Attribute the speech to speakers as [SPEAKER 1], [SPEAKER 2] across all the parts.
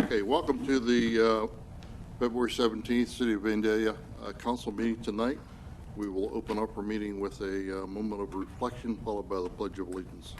[SPEAKER 1] Okay, welcome to the February 17th City of Vandalia Council meeting tonight. We will open up our meeting with a moment of reflection followed by the Pledge of Allegiance.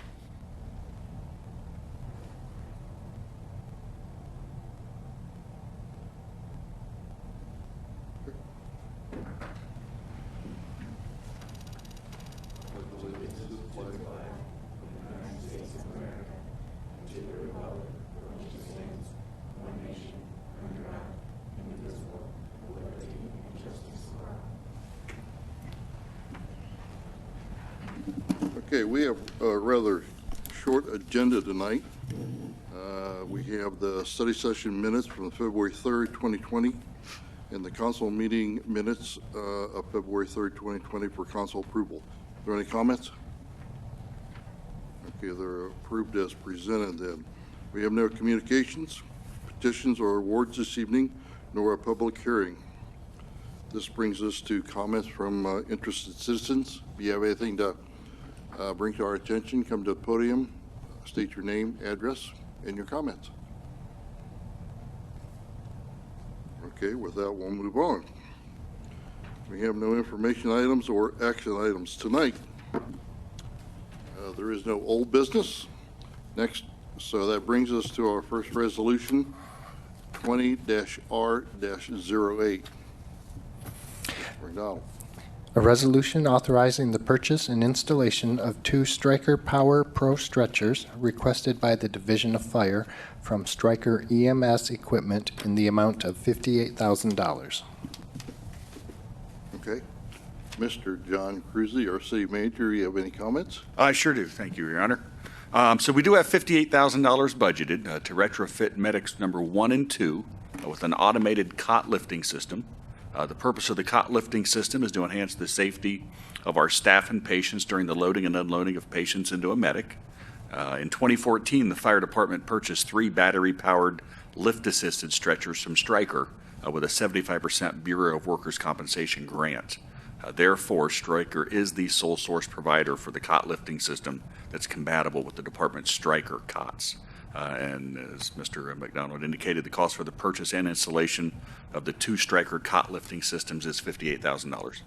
[SPEAKER 1] Okay, we have a rather short agenda tonight. We have the study session minutes from February 3rd, 2020, and the council meeting minutes of February 3rd, 2020 for council approval. Are there any comments? Okay, they're approved as presented then. We have no communications, petitions, or awards this evening, nor a public hearing. This brings us to comments from interested citizens. If you have anything to bring to our attention, come to the podium, state your name, address, and your comments. Okay, with that, we'll move on. We have no information items or action items tonight. There is no old business. Next, so that brings us to our first resolution, 20-R-08. McDonald.
[SPEAKER 2] A resolution authorizing the purchase and installation of 2 Stryker Power Pro stretchers requested by the Division of Fire from Stryker EMS Equipment in the amount of $58,000.
[SPEAKER 1] Okay. Mr. John Cruzy, our city manager, you have any comments?
[SPEAKER 3] I sure do. Thank you, Your Honor. So we do have $58,000 budgeted to retrofit medics number 1 and 2 with an automated cot lifting system. The purpose of the cot lifting system is to enhance the safety of our staff and patients during the loading and unloading of patients into a medic. In 2014, the fire department purchased 3 battery-powered lift-assisted stretchers from Stryker with a 75% Bureau of Workers' Compensation grant. Therefore, Stryker is the sole source provider for the cot lifting system that's compatible with the department's Stryker cots. And as Mr. McDonald indicated, the cost for the purchase and installation of the 2 Stryker cot lifting systems is $58,000.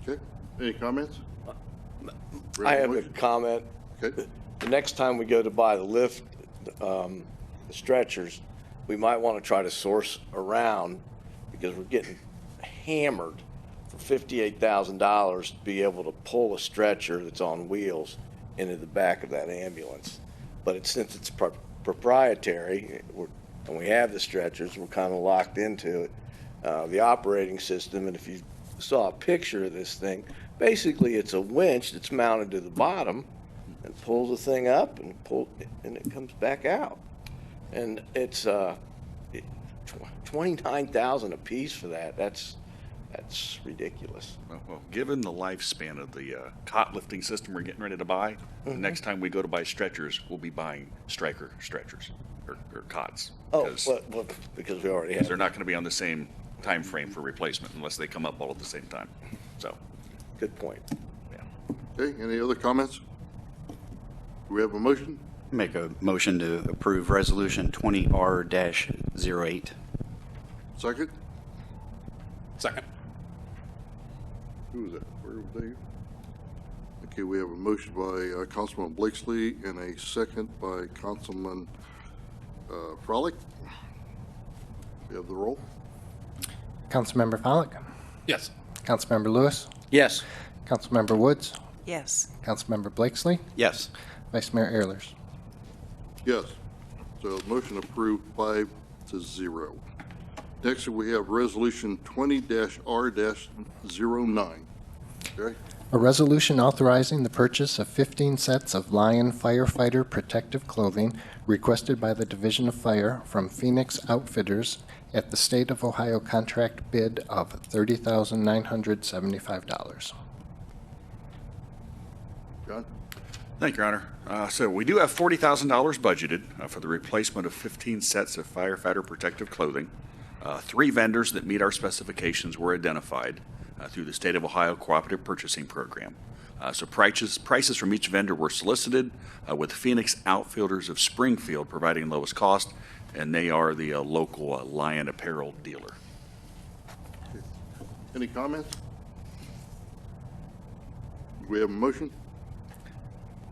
[SPEAKER 1] Okay. Any comments?
[SPEAKER 4] I have a comment.
[SPEAKER 1] Okay.
[SPEAKER 4] The next time we go to buy the lift, the stretchers, we might want to try to source around because we're getting hammered for $58,000 to be able to pull a stretcher that's on wheels into the back of that ambulance. But since it's proprietary, and we have the stretchers, we're kind of locked into it. The operating system, and if you saw a picture of this thing, basically it's a winch that's mounted to the bottom and pulls the thing up and it comes back out. And it's $29,000 a piece for that. That's ridiculous.
[SPEAKER 3] Well, given the lifespan of the cot lifting system we're getting ready to buy, the next time we go to buy stretchers, we'll be buying Stryker stretchers or cots.
[SPEAKER 4] Because we already have.
[SPEAKER 3] They're not going to be on the same time frame for replacement unless they come up all at the same time. So,
[SPEAKER 4] Good point.
[SPEAKER 3] yeah.
[SPEAKER 1] Okay. Any other comments? Do we have a motion?
[SPEAKER 5] Make a motion to approve Resolution 20R-08.
[SPEAKER 1] Second?
[SPEAKER 6] Second.
[SPEAKER 1] Who was that? Where were they? Okay, we have a motion by Councilman Blakesley and a second by Councilman Frolick. We have the roll.
[SPEAKER 2] Councilmember Frolick,
[SPEAKER 6] Yes.
[SPEAKER 2] Councilmember Lewis,
[SPEAKER 4] Yes.
[SPEAKER 2] Councilmember Woods,
[SPEAKER 7] Yes.
[SPEAKER 2] Councilmember Blakesley,
[SPEAKER 5] Yes.
[SPEAKER 2] Vice Mayor Ehlers.
[SPEAKER 1] Yes. So motion approved 5-0. Next, we have Resolution 20-R-09. Okay.
[SPEAKER 2] A resolution authorizing the purchase of 15 sets of Lion firefighter protective clothing requested by the Division of Fire from Phoenix Outfitters at the State of Ohio contract bid of $30,975.
[SPEAKER 1] John?
[SPEAKER 3] Thank you, Your Honor. So we do have $40,000 budgeted for the replacement of 15 sets of firefighter protective clothing. 3 vendors that meet our specifications were identified through the State of Ohio Cooperative Purchasing Program. So prices from each vendor were solicited, with Phoenix Outfielders of Springfield providing lowest cost, and they are the local Lion apparel dealer.
[SPEAKER 1] Any comments? Do we have a motion?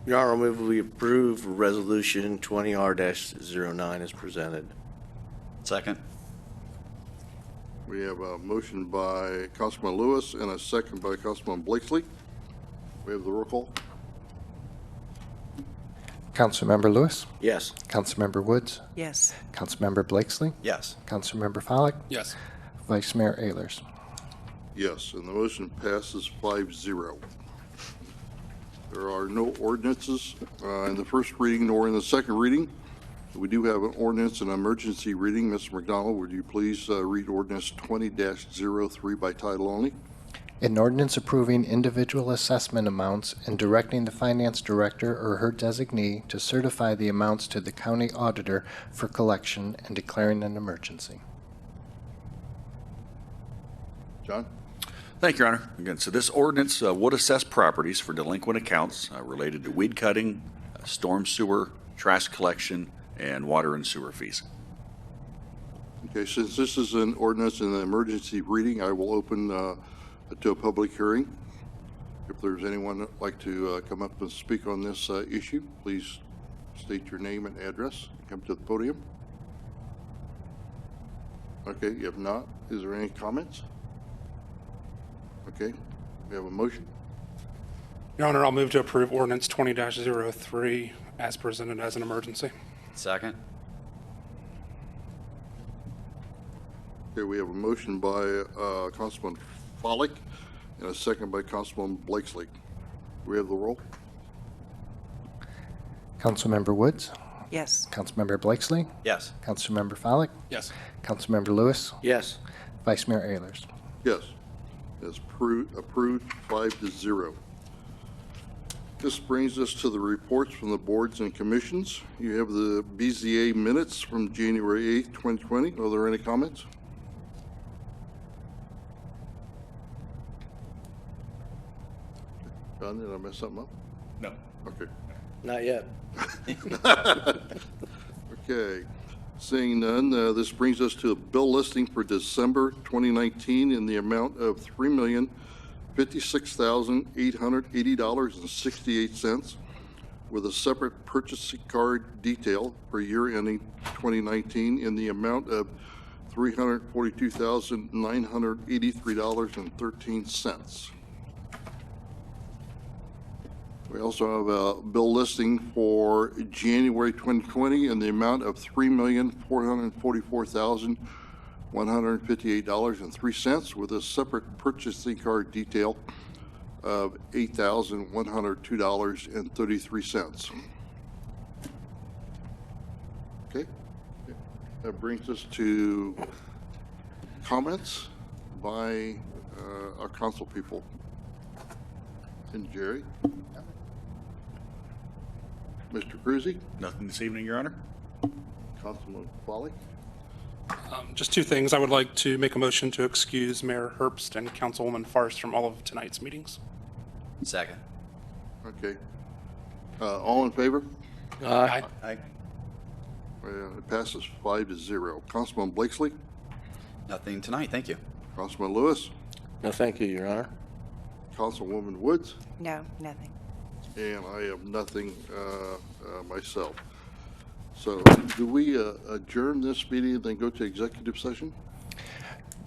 [SPEAKER 4] Your Honor, I move we approve Resolution 20R-09 as presented.
[SPEAKER 5] Second.
[SPEAKER 1] We have a motion by Councilman Lewis and a second by Councilman Blakesley. We have the roll call.
[SPEAKER 2] Councilmember Lewis,
[SPEAKER 4] Yes.
[SPEAKER 2] Councilmember Woods,
[SPEAKER 7] Yes.
[SPEAKER 2] Councilmember Blakesley,
[SPEAKER 5] Yes.
[SPEAKER 2] Councilmember Follak,
[SPEAKER 6] Yes.
[SPEAKER 2] Vice Mayor Ayers.
[SPEAKER 1] Yes, and the motion passes 5-0. There are no ordinances in the first reading nor in the second reading. We do have an ordinance and emergency reading. Mr. McDonald, would you please read ordinance 20-03 by title only?
[SPEAKER 2] An ordinance approving individual assessment amounts and directing the finance director or her designee to certify the amounts to the county auditor for collection and declaring an emergency.
[SPEAKER 1] John?
[SPEAKER 3] Thank you, Your Honor. Again, so this ordinance would assess properties for delinquent accounts related to weed cutting, storm sewer, trash collection, and water and sewer fees.
[SPEAKER 1] Okay, since this is an ordinance and an emergency reading, I will open to a public hearing. If there's anyone that'd like to come up and speak on this issue, please state your name and address and come to the podium. Okay, if not, is there any comments? Okay, we have a motion.
[SPEAKER 6] Your Honor, I'll move to approve ordinance 20-03 as presented as an emergency.
[SPEAKER 5] Second.
[SPEAKER 1] Okay, we have a motion by Councilman Follak and a second by Councilman Blakesley. We have the roll.
[SPEAKER 2] Councilmember Woods,
[SPEAKER 7] Yes.
[SPEAKER 2] Councilmember Blakesley,
[SPEAKER 5] Yes.
[SPEAKER 2] Councilmember Follak,
[SPEAKER 6] Yes.
[SPEAKER 2] Councilmember Lewis,
[SPEAKER 4] Yes.
[SPEAKER 2] Vice Mayor Ayers.
[SPEAKER 1] Yes, it's approved 5-0. This brings us to the reports from the boards and commissions. You have the BZA minutes from January 8th, 2020. Are there any comments? John, did I mess something up?
[SPEAKER 3] No.
[SPEAKER 1] Okay.
[SPEAKER 4] Not yet.
[SPEAKER 1] Okay. Seeing none, this brings us to a bill listing for December 2019 in the amount of $3,056,880.68 with a separate purchasing card detail for year ending 2019 in the amount of $342,983.13. We also have a bill listing for January 2020 in the amount of $3,444,158.03 with a separate purchasing card detail of $8,102.33. Okay, that brings us to comments by our council people. And Jerry? Mr. Cruzy?
[SPEAKER 3] Nothing this evening, Your Honor.
[SPEAKER 1] Councilman Foley?
[SPEAKER 6] Just two things. I would like to make a motion to excuse Mayor Herbst and Councilwoman Farst from all of tonight's meetings.
[SPEAKER 5] Second.
[SPEAKER 1] Okay. All in favor?
[SPEAKER 6] Aye.
[SPEAKER 5] Aye.
[SPEAKER 1] It passes 5-0. Councilman Blakesley?
[SPEAKER 5] Nothing tonight, thank you.
[SPEAKER 1] Councilman Lewis?
[SPEAKER 4] No, thank you, Your Honor.
[SPEAKER 1] Councilwoman Woods?
[SPEAKER 7] No, nothing.
[SPEAKER 1] And I have nothing myself. So do we adjourn this meeting and then go to executive session?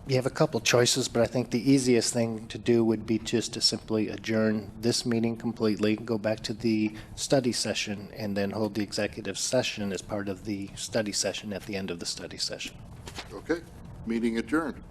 [SPEAKER 2] You have a couple choices, but I think the easiest thing to do would be just to simply adjourn this meeting completely, go back to the study session, and then hold the executive session as part of the study session at the end of the study session.
[SPEAKER 1] Okay, meeting adjourned.